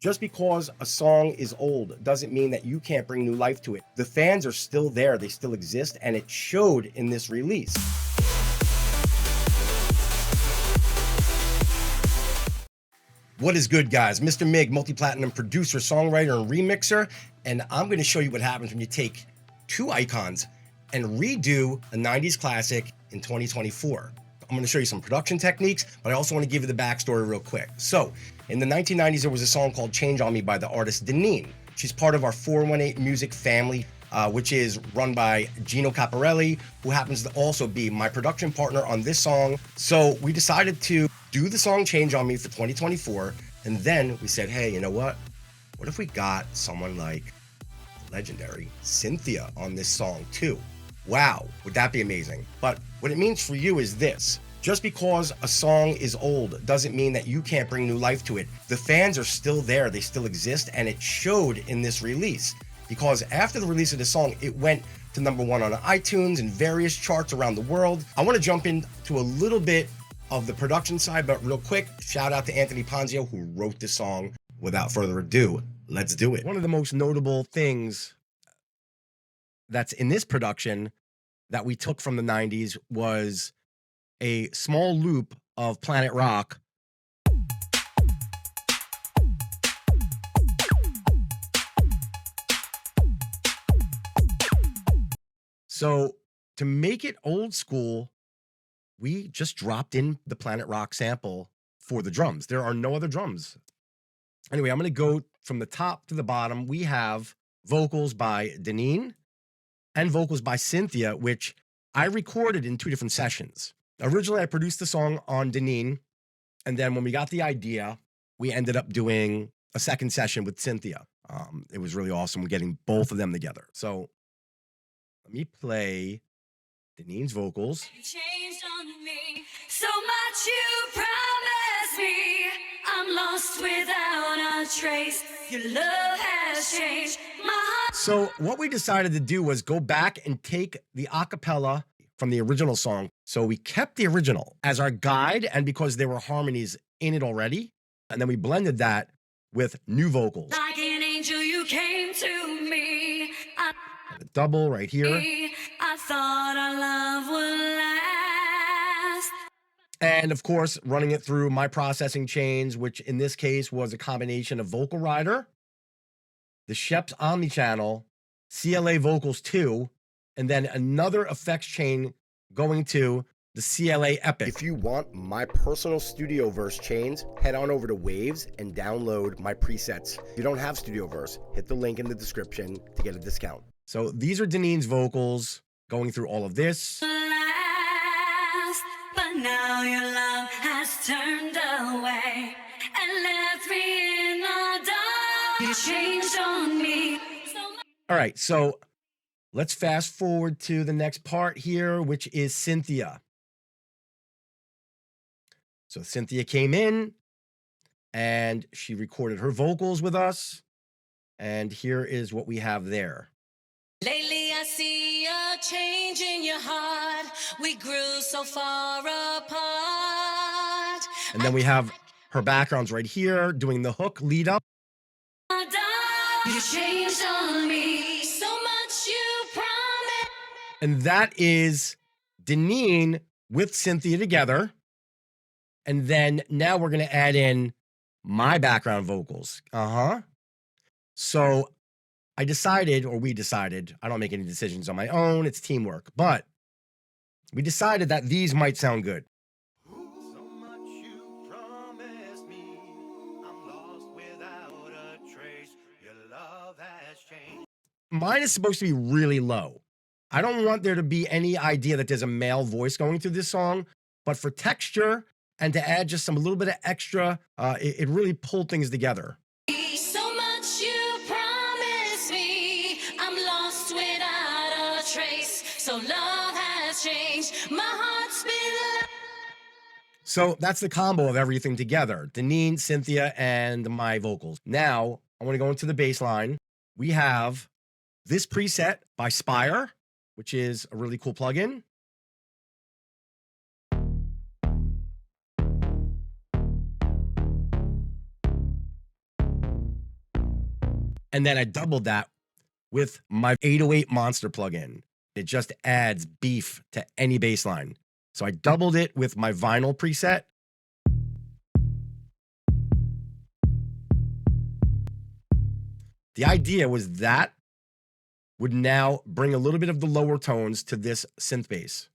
Just because a song is old doesn't mean that you can't bring new life to it. The fans are still there, they still exist, and it showed in this release. What is good, guys? Mr. Mig, multi-platinum producer, songwriter, and remixer, and I'm going to show you what happens when you take two icons and redo a 90s classic in 2024. I'm going to show you some production techniques, but I also want to give you the backstory real quick. So, in the 1990s, there was a song called Change on Me by the artist Denine. She's part of our 418 Music family, which is run by Gino Caparelli, who happens to also be my production partner on this song. So we decided to do the song Change on Me for 2024, and then we said, hey, you know what? What if we got someone like legendary Cynthia on this song too? Wow, would that be amazing? But what it means for you is this. Just because a song is old doesn't mean that you can't bring new life to it. The fans are still there, they still exist, and it showed in this release. Because after the release of the song, it went to #1 on iTunes and various charts around the world. I want to jump into a little bit of the production side, but real quick, shout out to Anthony Ponzio, who wrote this song. Without further ado, let's do it. One of the most notable things that's in this production that we took from the 90s was a small loop of Planet Rock. So to make it old school, we just dropped in the Planet Rock sample for the drums. There are no other drums. Anyway, I'm going to go from the top to the bottom. We have vocals by Denine and vocals by Cynthia, which I recorded in 2 different sessions. Originally, I produced the song on Denine, and then when we got the idea, we ended up doing a second session with Cynthia. It was really awesome getting both of them together. So let me play Denine's vocals. You changed on me so much, you promised me I'm lost without a trace. Your love has changed my heart. So what we decided to do was go back and take the a cappella from the original song. So we kept the original as our guide, and because there were harmonies in it already, and then we blended that with new vocals. Like an angel, you came to me. A double right here. I thought our love would last. And of course, running it through my processing chains, which in this case was a combination of Vocal Rider, the Sheps Omnichannel, CLA Vocals 2, and then another effects chain going to the CLA Epic. If you want my personal studio verse chains, head on over to Waves and download my presets. If you don't have studio verse, hit the link in the description to get a discount. So these are Denine's vocals going through all of this. Last, but now your love has turned away and left me in the dark. You changed on me so much. All right, so let's fast forward to the next part here, which is Cynthia. So Cynthia came in and she recorded her vocals with us. And here is what we have there. Lately I see a change in your heart. We grew so far apart. And then we have her backgrounds right here doing the hook lead up. You changed on me so much, you promised. And that is Denine with Cynthia together. And then now we're going to add in my background vocals. So I decided, or we decided, I don't make any decisions on my own, it's teamwork, but we decided that these might sound good. So much you promised me, I'm lost without a trace. Your love has changed. Mine is supposed to be really low. I don't want there to be any idea that there's a male voice going through this song, but for texture and to add just some a little bit of extra, it really pulled things together. So much you promised me, I'm lost without a trace. So love has changed, my heart's been. So that's the combo of everything together. Denine, Cynthia, and my vocals. Now, I want to go into the bass line. We have this preset by Spire, which is a really cool plugin. And then I doubled that with my 808 Monster plugin. It just adds beef to any bass line. So I doubled it with my vinyl preset. The idea was that would now bring a little bit of the lower tones to this synth bass.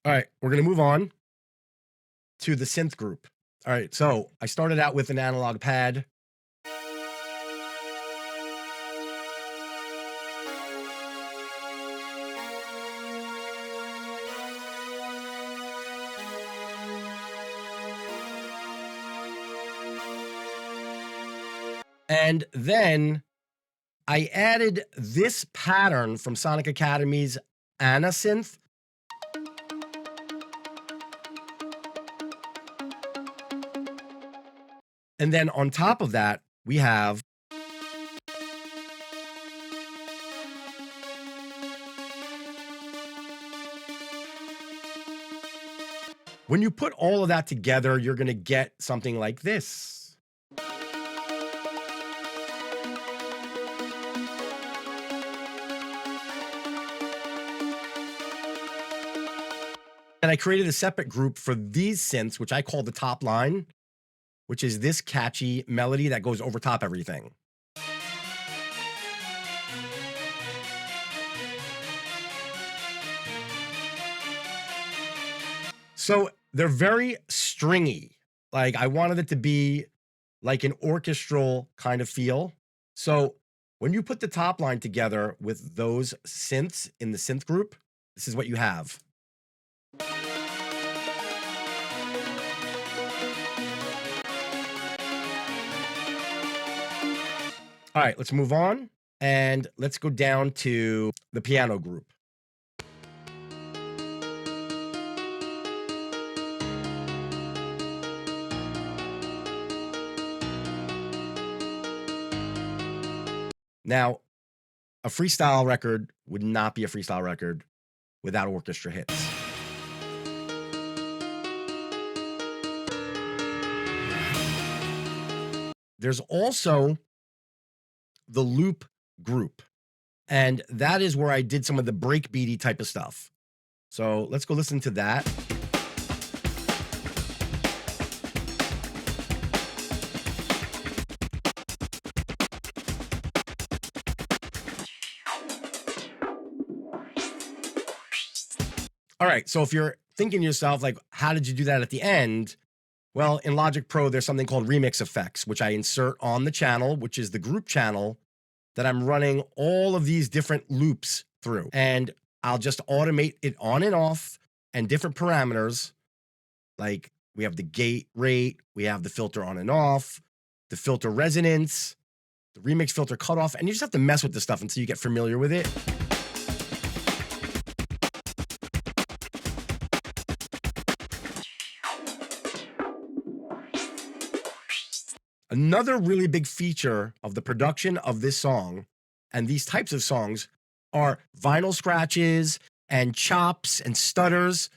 All right, we're going to move on to the synth group. All right, so I started out with an analog pad. And then I added this pattern from Sonic Academy's Anna synth. And then on top of that, we have when you put all of that together, you're going to get something like this. And I created a separate group for these synths, which I call the top line, which is this catchy melody that goes over top everything. So they're very stringy. Like I wanted it to be like an orchestral kind of feel. So when you put the top line together with those synths in the synth group, this is what you have. All right, let's move on and let's go down to the piano group. Now, a freestyle record would not be a freestyle record without orchestra hits. There's also the loop group, and that is where I did some of the breakbeaty type of stuff. So let's go listen to that. All right, so if you're thinking to yourself, like, how did you do that at the end? Well, in Logic Pro, there's something called remix effects, which I insert on the channel, which is the group channel that I'm running all of these different loops through. And I'll just automate it on and off and different parameters. Like we have the gate rate, we have the filter on and off, the filter resonance, the remix filter cutoff, and you just have to mess with this stuff until you get familiar with it. Another really big feature of the production of this song and these types of songs are vinyl scratches and chops and stutters.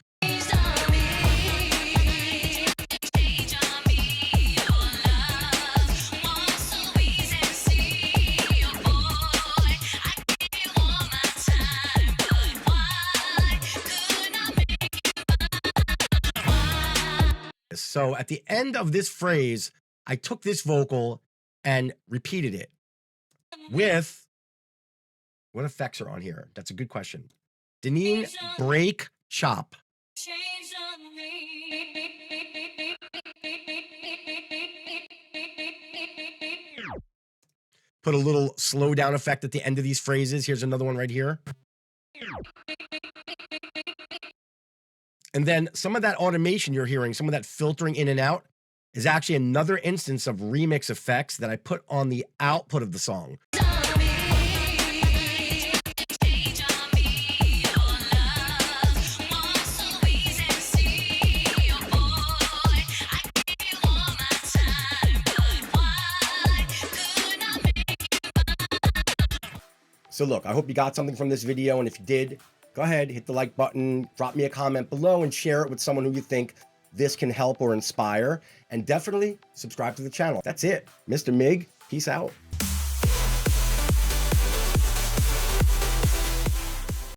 So at the end of this phrase, I took this vocal and repeated it with, what effects are on here? That's a good question. Denine break chop. Put a little slow down effect at the end of these phrases. Here's another one right here. And then some of that automation you're hearing, some of that filtering in and out, is actually another instance of remix effects that I put on the output of the song. So look, I hope you got something from this video, and if you did, go ahead, hit the like button, drop me a comment below, and share it with someone who you think this can help or inspire. And definitely subscribe to the channel. That's it. Mr. Mig, peace out.